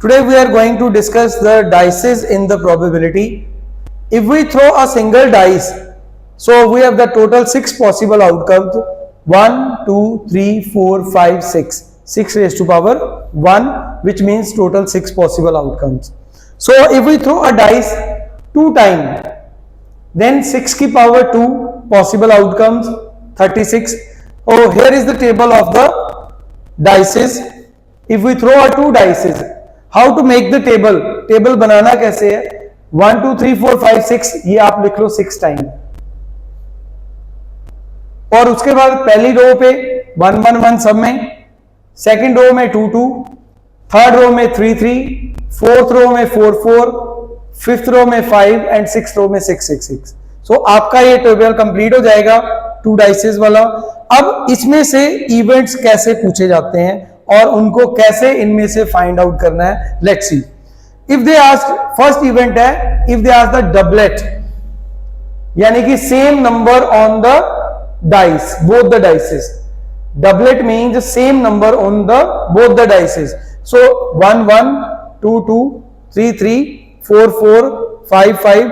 Today we are going to discuss the dices in the probability. If we throw a single dice, so we have the total 6 possible outcomes. 1, 2, 3, 4, 5, 6. 6 raised to power 1, which means total 6 possible outcomes. So if we throw a dice 2 times, then 6 की power 2 possible outcomes 36. Oh, here is the table of the dices. If we throw a 2 dices, how to make the table? Table बनाना कैसे है? 1 2 3 4 5 6 ये आप लिख लो 6 time, और उसके बाद पहली रो पे 1 1 1 सब में, सेकंड रो में 2 2, थर्ड रो में 3 3, फोर्थ रो में 4 4, फिफ्थ रो में 5 एंड सिक्स रो में 6 6 6. सो आपका ये टेबल कंप्लीट हो जाएगा 2 डाइसेस वाला. अब इसमें से इवेंट्स कैसे पूछे जाते हैं और उनको कैसे इनमें से फाइंड आउट करना है, let's see. If they ask, first event है if they ask the doublet, यानी कि same number on the dice, both the dices. Doublet means same number on the both the dices. So 1 1 2 2 3 3 4 4 5 5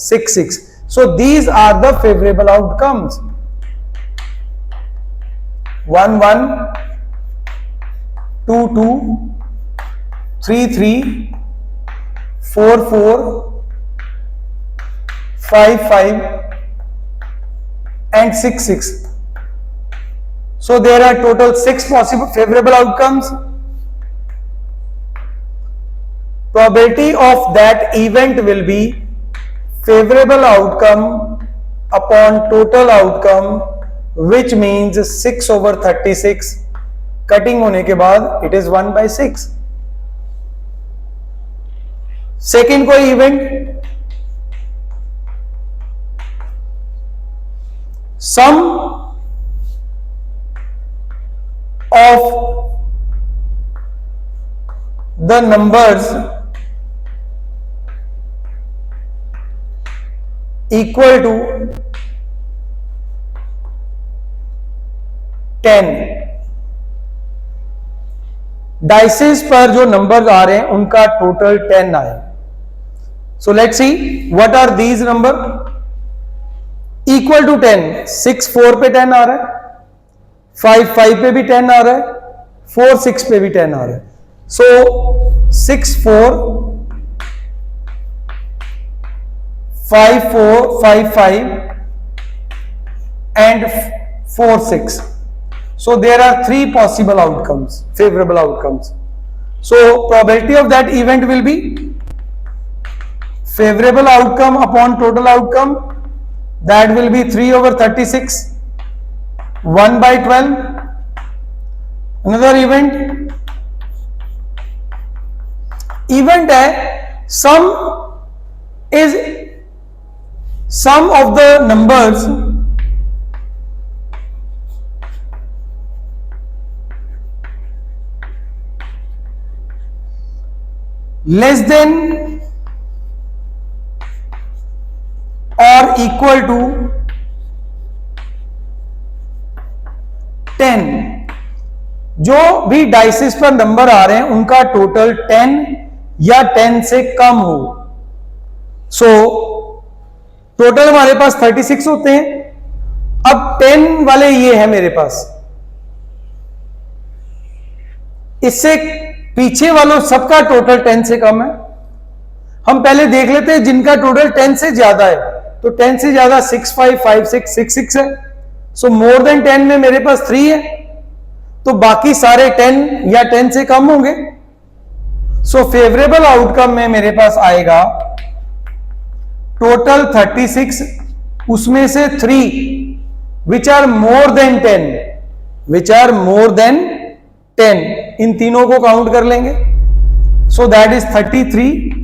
6 6. So these are the favorable outcomes. 1 1 2 2 3 3 4 4 5 5 and 6 6. So there are total 6 possible favorable outcomes. Probability of that event will be favorable outcome upon total outcome, which means 6 over 36. Cutting होने के बाद it is 1/6. Second कोई event, sum of the numbers equal to 10. Dices पर जो numbers आ रहे हैं उनका total 10 आए. So let's see what are these number. Equal to 10, 6 4 पे 10 आ रहा है, 5 5 पे भी 10 आ रहा है, 4 6 पे भी 10 आ रहा है. सो 6 4 5 4 5 5 and 4 6. So there are 3 possible outcomes, favorable outcomes. So probability of that event will be favorable outcome upon total outcome, that will be 3 over 36, 1/12. Another event है sum of the numbers less than or equal to 10. जो भी dices पर number आ रहे हैं उनका total 10 या 10 से कम हो. सो टोटल हमारे पास 36 होते हैं. अब 10 वाले ये है मेरे पास, इससे पीछे वालों सबका टोटल 10 से कम है. हम पहले देख लेते हैं जिनका टोटल 10 से ज्यादा है. तो 10 से ज्यादा 6 5 5 6 6 6 है. सो मोर देन 10 में मेरे पास 3 है, तो बाकी सारे 10 या 10 से कम होंगे. सो फेवरेबल आउटकम में मेरे पास आएगा टोटल 36, उसमें से 3 which are more than 10, which are more than 10, इन तीनों को काउंट कर लेंगे. So that is 33.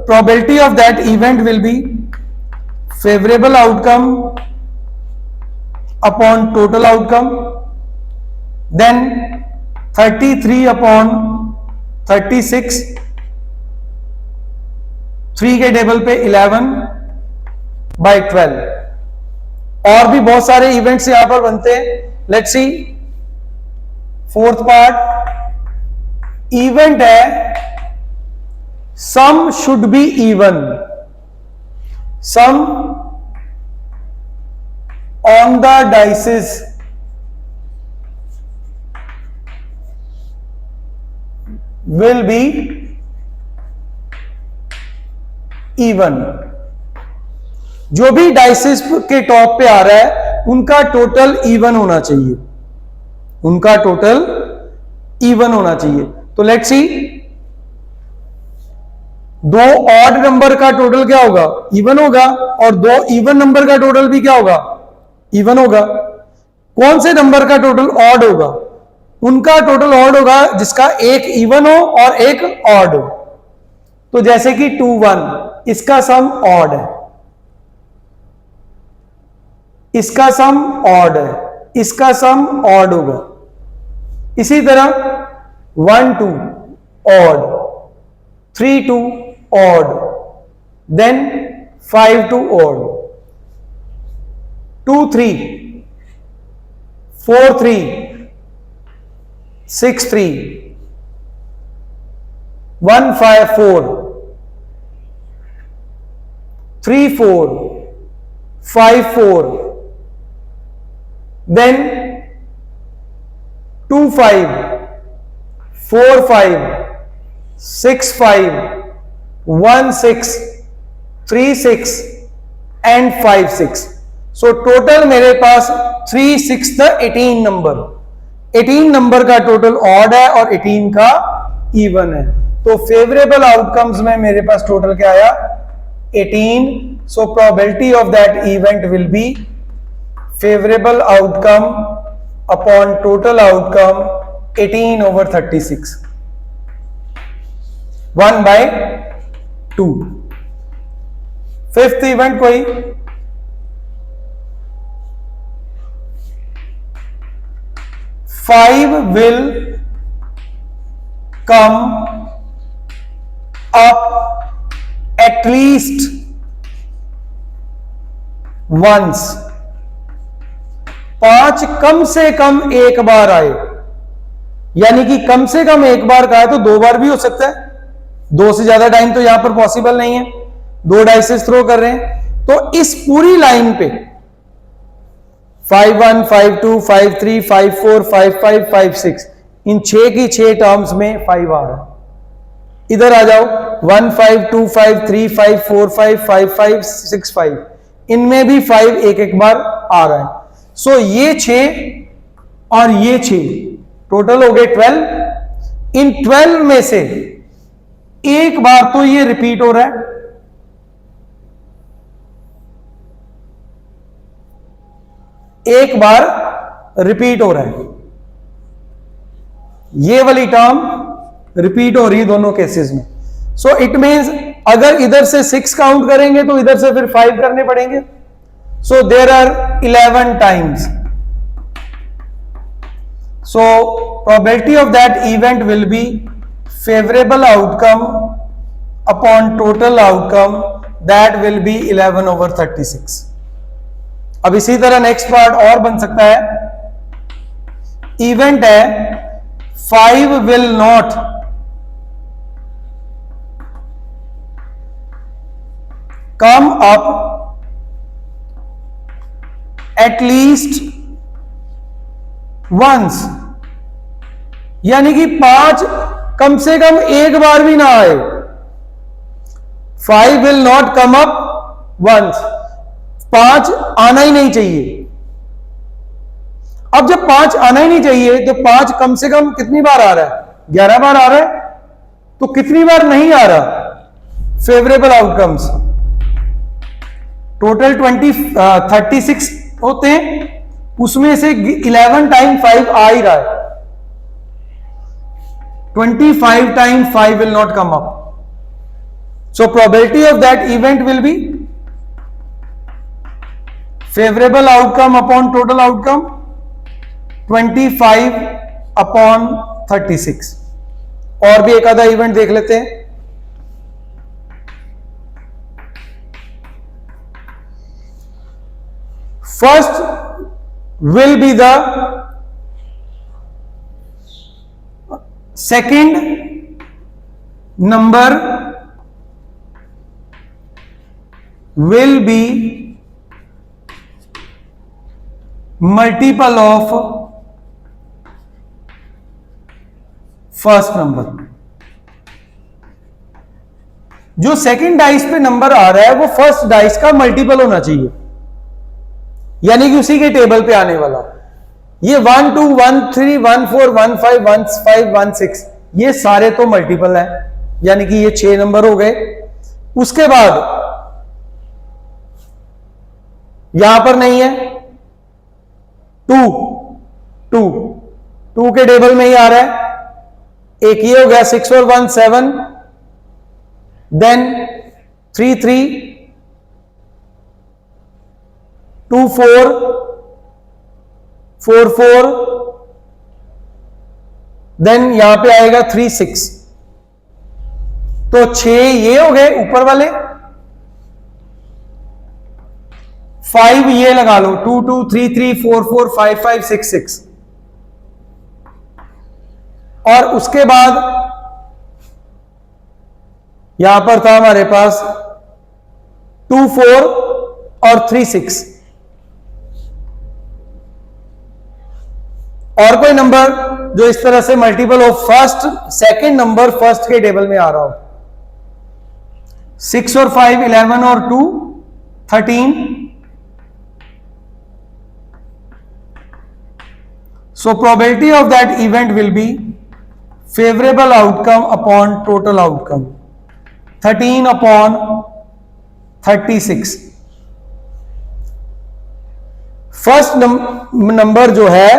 Probability of that event will be favorable outcome upon total outcome, then 33 upon 36, 3 के टेबल पे 11/12. और भी बहुत सारे इवेंट्स यहां पर बनते हैं. Let's see fourth part. Event है sum should be even, sum on the dices will be even. जो भी डाइसेस के टॉप पे आ रहा है उनका टोटल इवन होना चाहिए, उनका टोटल इवन होना चाहिए। तो लेट्स सी, दो ऑड नंबर का टोटल क्या होगा, इवन होगा, और दो इवन नंबर का टोटल भी क्या होगा, इवन होगा। कौन से नंबर का टोटल ऑड होगा, उनका टोटल ऑड होगा जिसका एक इवन हो और एक ऑड हो। तो जैसे कि 2 1, इसका सम ऑड है, इसका सम ऑड है, इसका सम ऑड होगा। इसी तरह 1 2 odd, 3 2 odd, then 5 2 odd, 2 3, 4 3, 6 3, 1 5 4, 3 4, 5 4, then 2 5, 4 5, 6 5, 1 6, 3 6 and 5 6। So total मेरे पास 3 6 18 नंबर, 18 नंबर का टोटल ऑड है और 18 का इवन है। तो फेवरेबल आउटकम्स में मेरे पास टोटल क्या आया, 18। So probability of that event will be favorable outcome upon total outcome 18 over 36, 1/2। Fifth event कोई, five will come up at least once, 5 कम से कम एक बार आए, यानी कि कम से कम एक बार का है तो 2 बार भी हो सकता है, 2 से ज्यादा टाइम तो यहां पर पॉसिबल नहीं है, 2 डाइसेस थ्रो कर रहे हैं। तो इस पूरी लाइन पे 5 1 5 2 5 3 5 4 5 5 5 6, इन 6 की 6 टर्म्स में 5 आ रहा है। इधर आ जाओ, 1 5 2 5 3 5 4 5 5 5 6 5, इनमें भी 5 एक एक बार आ रहा है। सो ये 6 और ये 6 टोटल हो गए 12। इन 12 में से एक बार तो ये रिपीट हो रहा है, एक बार रिपीट हो रहा है, ये वाली टर्म रिपीट हो रही है दोनों केसेस में। सो इट मींस अगर इधर से 6 काउंट करेंगे तो इधर से फिर 5 करने पड़ेंगे। So there are 11 times. So probability of that event will be favorable outcome upon total outcome, that will be 11 over 36। अब इसी तरह नेक्स्ट पार्ट और बन सकता है, इवेंट है 5 will not come up at least once, यानी कि 5 कम से कम एक बार भी ना आए। 5 will not come up once, 5 आना ही नहीं चाहिए। अब जब 5 आना ही नहीं चाहिए तो 5 कम से कम कितनी बार आ रहा है, 11 बार आ रहा है, तो कितनी बार नहीं आ रहा, फेवरेबल आउटकम्स टोटल 36 होते हैं, उसमें से 11 टाइम 5 आ ही रहा है, 25 time 5 will not come up। So probability of that event will be favorable outcome upon total outcome 25 upon 36। और भी एक आधा इवेंट देख लेते हैं। First will be the second number will be multiple of first number. जो second dice पे number आ रहा है वो फर्स्ट डाइस का मल्टीपल होना चाहिए, यानी कि उसी के टेबल पे आने वाला। ये 1 2 1 3 1 4 1 5 1 5 1 6 ये सारे तो मल्टीपल है, यानी कि ये 6 नंबर हो गए। उसके बाद यहां पर नहीं है, 2 2 2 के टेबल में ही आ रहा है। एक ये हो गया 6 और 1 7, देन 3 3 2 4 4 4, देन यहां पे आएगा 3 6। तो 6 ये हो गए ऊपर वाले, 5 ये लगा लो, 2 2 3 3 4 4 5 5 6 6। और उसके बाद यहां पर था हमारे पास 2 4 और 3 6। और कोई नंबर जो इस तरह से मल्टीपल हो, फर्स्ट सेकंड नंबर फर्स्ट के टेबल में आ रहा हो। 6 और 5 11 और 2 13। So probability of that event will be favorable outcome upon total outcome 13 upon 36। First number जो है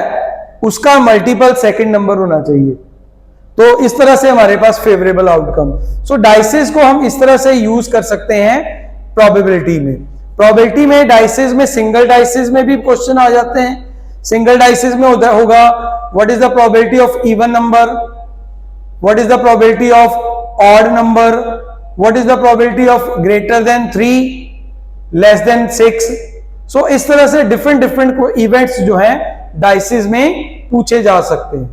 उसका मल्टीपल सेकंड नंबर होना चाहिए। तो इस तरह से हमारे पास फेवरेबल आउटकम। सो डाइसेस को हम इस तरह से यूज कर सकते हैं प्रोबेबिलिटी में। प्रोबेबिलिटी में डाइसेस में सिंगल डाइसेस में भी क्वेश्चन आ जाते हैं। सिंगल डाइसेस में होगा what is the probability of even number, what is the probability of odd number, what is the probability of greater than 3 less than 6। सो इस तरह से डिफरेंट डिफरेंट इवेंट्स जो हैं डाइसेस में पूछे जा सकते हैं।